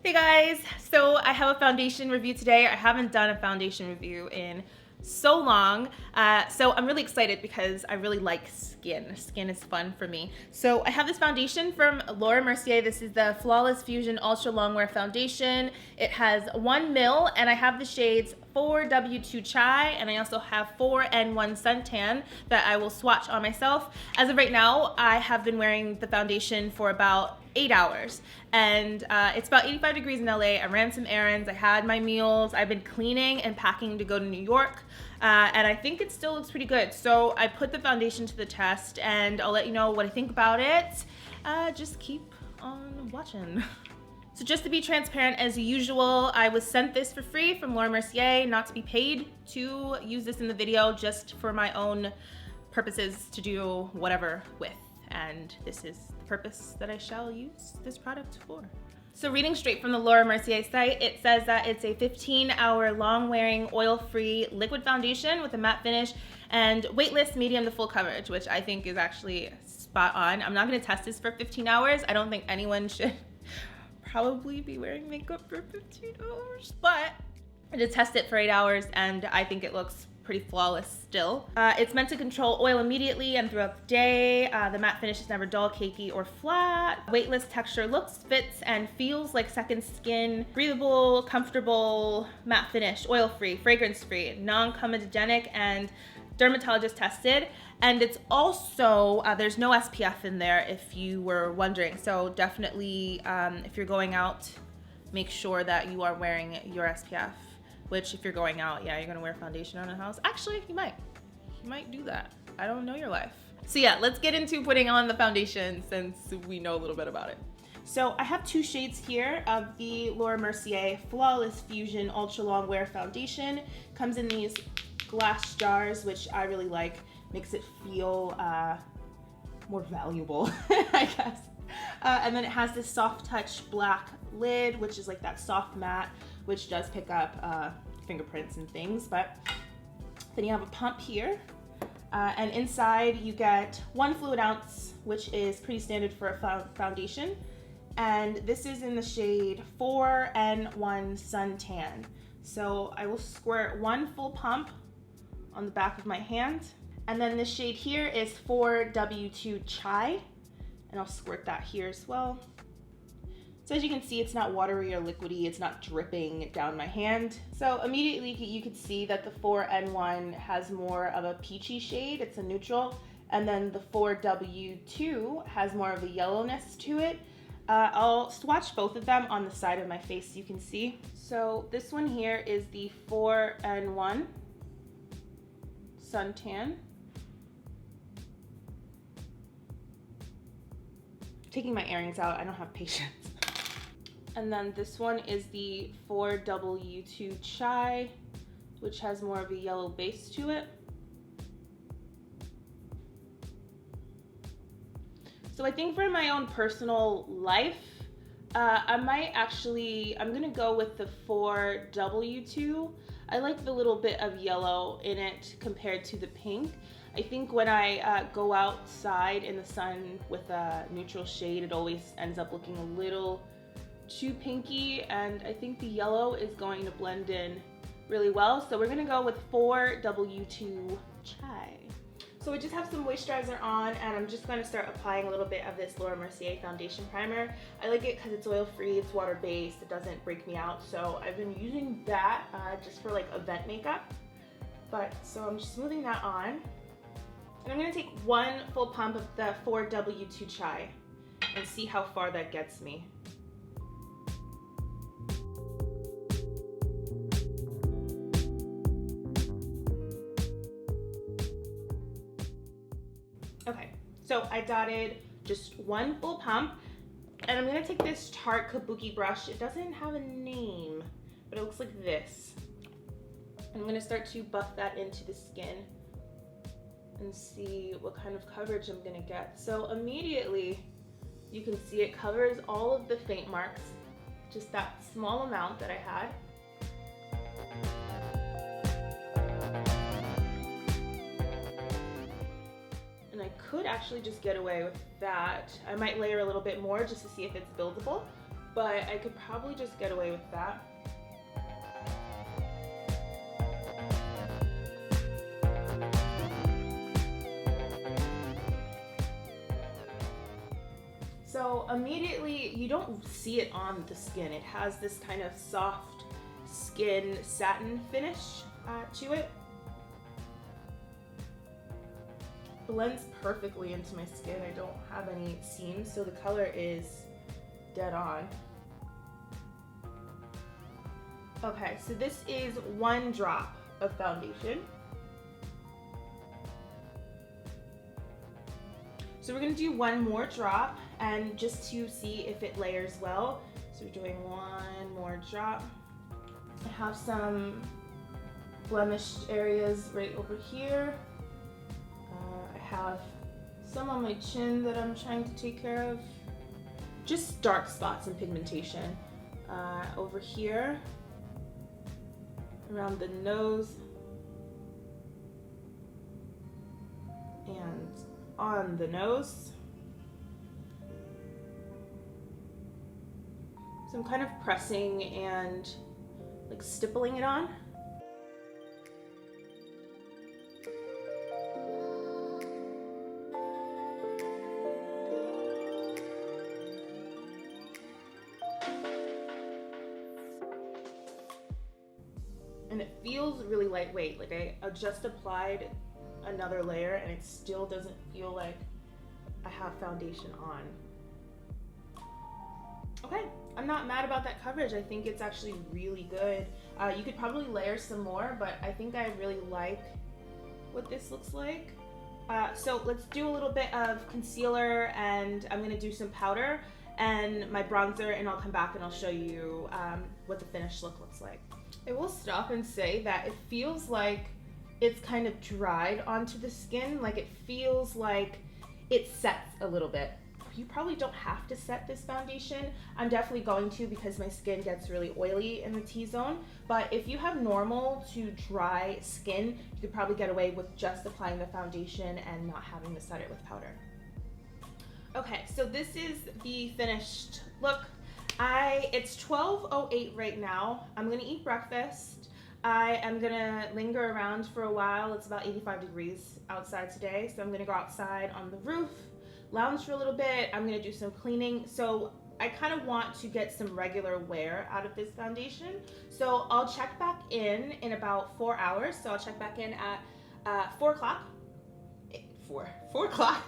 Hey guys, so I have a foundation review today. I haven't done a foundation review in so long, so I'm really excited because I really like skin. Skin is fun for me. So I have this foundation from Laura Mercier. This is the Flawless Fusion Ultra Longwear Foundation. It has 1 ml and I have the shades 4W2 Chai and I also have 4N1 Suntan that I will swatch on myself. As of right now, I have been wearing the foundation for about 8 hours and it's about 85 degrees in LA. I ran some errands, I had my meals, I've been cleaning and packing to go to New York. And I think it still looks pretty good. So I put the foundation to the test and I'll let you know what I think about it. Just keep on watching. So just to be transparent as usual, I was sent this for free from Laura Mercier, not to be paid to use this in the video, just for my own purposes to do whatever with. And this is the purpose that I shall use this product for. So reading straight from the Laura Mercier site, it says that it's a 15-hour long-wearing, oil-free liquid foundation with a matte finish and weightless medium to full coverage, which I think is actually spot on. I'm not gonna test this for 15 hours. I don't think anyone should probably be wearing makeup for 15 hours, but I did test it for 8 hours and I think it looks pretty flawless still. It's meant to control oil immediately and throughout the day. The matte finish is never dull, cakey, or flat. Weightless texture looks, fits, and feels like second skin. Breathable, comfortable, matte finish, oil-free, fragrance-free, non-comedogenic, and Dermatologist Tested. And it's also, there's no SPF in there if you were wondering. So definitely, if you're going out, make sure that you are wearing your SPF. Which if you're going out, yeah, you're gonna wear foundation around the house. Actually, you might do that. I don't know your life. So yeah, let's get into putting on the foundation since we know a little bit about it. So I have 2 shades here of the Laura Mercier Flawless Fusion Ultra Longwear Foundation. Comes in these glass jars, which I really like. Makes it feel more valuable, I guess. And then it has this soft touch black lid, which is like that soft matte, which does pick up fingerprints and things. But then you have a pump here, and inside you get 1 fluid ounce, which is pretty standard for a foundation. And this is in the shade 4N1 Suntan. So I will squirt 1 full pump on the back of my hand. And then this shade here is 4W2 Chai, and I'll squirt that here as well. So as you can see, it's not watery or liquidy, it's not dripping down my hand. So immediately you could see that the 4N1 has more of a peachy shade, it's a neutral, and then the 4W2 has more of a yellowness to it. I'll swatch both of them on the side of my face so you can see. So this one here is the 4N1 Suntan. Taking my earrings out, I don't have patience. And then this one is the 4W2 Chai, which has more of a yellow base to it. So I think for my own personal life, I'm gonna go with the 4W2. I like the little bit of yellow in it compared to the pink. I think when I go outside in the sun with a neutral shade, it always ends up looking a little too pinky, and I think the yellow is going to blend in really well. So we're gonna go with 4W2 Chai. So we just have some moisturizer on, and I'm just gonna start applying a little bit of this Laura Mercier foundation primer. I like it because it's oil-free, it's water-based, it doesn't break me out. So I've been using that just for like event makeup. So I'm just smoothing that on. And I'm gonna take 1 full pump of the 4W2 Chai and see how far that gets me. Okay, so I dotted just 1 full pump, and I'm gonna take this Tarte Kabuki brush. It doesn't have a name, but it looks like this. I'm gonna start to buff that into the skin and see what kind of coverage I'm gonna get. So immediately, you can see it covers all of the faint marks, just that small amount that I had. And I could actually just get away with that. I might layer a little bit more just to see if it's buildable, but I could probably just get away with that. So immediately, you don't see it on the skin. It has this kind of soft skin satin finish to it. Blends perfectly into my skin. I don't have any seams, so the color is dead on. Okay, so this is 1 drop of foundation. So we're gonna do 1 more drop, and just to see if it layers well. So we're doing 1 more drop. I have some blemished areas right over here. I have some on my chin that I'm trying to take care of. Just dark spots and pigmentation. Over here, around the nose, and on the nose. So I'm kind of pressing and like stippling it on. And it feels really lightweight. Like I just applied another layer and it still doesn't feel like I have foundation on. Okay, I'm not mad about that coverage. I think it's actually really good. You could probably layer some more, but I think I really like what this looks like. So let's do a little bit of concealer, and I'm gonna do some powder and my bronzer, and I'll come back and I'll show you what the finished look looks like. I will stop and say that it feels like it's kind of dried onto the skin. Like it feels like it sets a little bit. You probably don't have to set this foundation. I'm definitely going to, because my skin gets really oily in the T-zone. But if you have normal to dry skin, you could probably get away with just applying the foundation and not having to set it with powder. Okay, so this is the finished look. It's 12:08 right now. I'm gonna eat breakfast. I am gonna linger around for a while. It's about 85 degrees outside today, so I'm gonna go outside on the roof, lounge for a little bit. I'm gonna do some cleaning. So I kind of want to get some regular wear out of this foundation. So I'll check back in about 4 hours. So I'll check back in at 4 o'clock. 4 o'clock.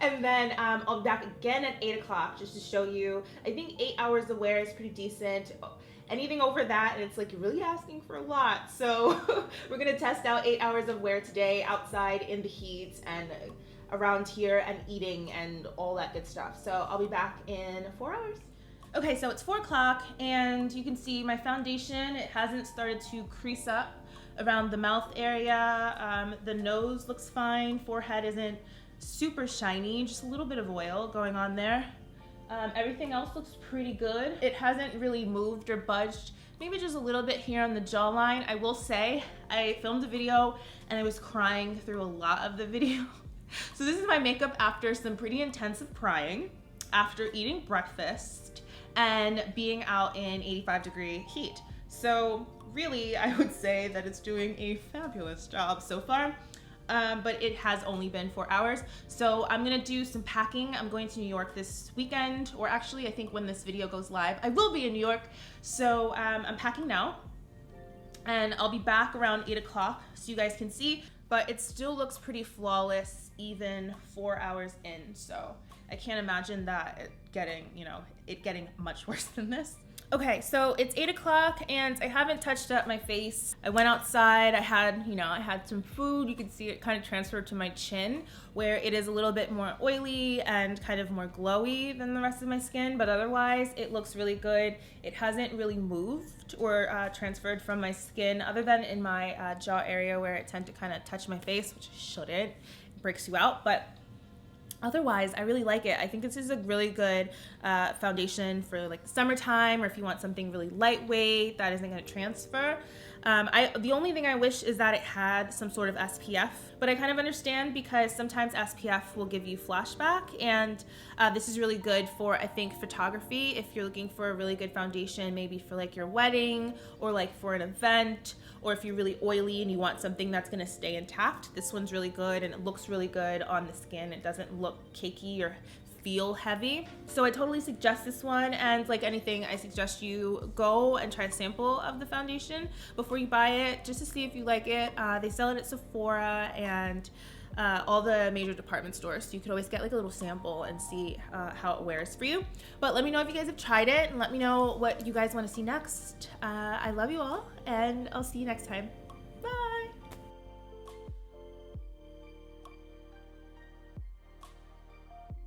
And then I'll be back again at 8 o'clock just to show you. I think 8 hours of wear is pretty decent. Anything over that, and it's like you're really asking for a lot. So we're gonna test out 8 hours of wear today outside in the heat and around here and eating and all that good stuff. So I'll be back in 4 hours. Okay, so it's 4 o'clock and you can see my foundation, it hasn't started to crease up around the mouth area. The nose looks fine, forehead isn't super shiny, just a little bit of oil going on there. Everything else looks pretty good. It hasn't really moved or budged, maybe just a little bit here on the jawline. I will say, I filmed a video and I was crying through a lot of the video. So this is my makeup after some pretty intensive crying, after eating breakfast, and being out in 85-degree heat. So really, I would say that it's doing a fabulous job so far. But it has only been 4 hours. So I'm gonna do some packing. I'm going to New York this weekend, or actually I think when this video goes live, I will be in New York. So I'm packing now, and I'll be back around 8 o'clock so you guys can see, but it still looks pretty flawless even 4 hours in. So I can't imagine that it getting much worse than this. Okay, so it's 8 o'clock and I haven't touched up my face. I went outside, I had some food. You can see it kind of transferred to my chin, where it is a little bit more oily and kind of more glowy than the rest of my skin, but otherwise it looks really good. It hasn't really moved or transferred from my skin, other than in my jaw area where it tends to kind of touch my face, which shouldn't. It breaks you out, but otherwise, I really like it. I think this is a really good foundation for like summertime, or if you want something really lightweight that isn't going to transfer. The only thing I wish is that it had some sort of SPF, but I kind of understand because sometimes SPF will give you flashback, and this is really good for, I think, photography. If you're looking for a really good foundation, maybe for like your wedding or like for an event, or if you're really oily and you want something that's gonna stay intact, this one's really good and it looks really good on the skin. It doesn't look cakey or feel heavy. So I totally suggest this one, and like anything, I suggest you go and try a sample of the foundation before you buy it, just to see if you like it. They sell it at Sephora and all the major department stores, so you can always get like a little sample and see how it wears for you. But let me know if you guys have tried it, and let me know what you guys want to see next. I love you all, and I'll see you next time.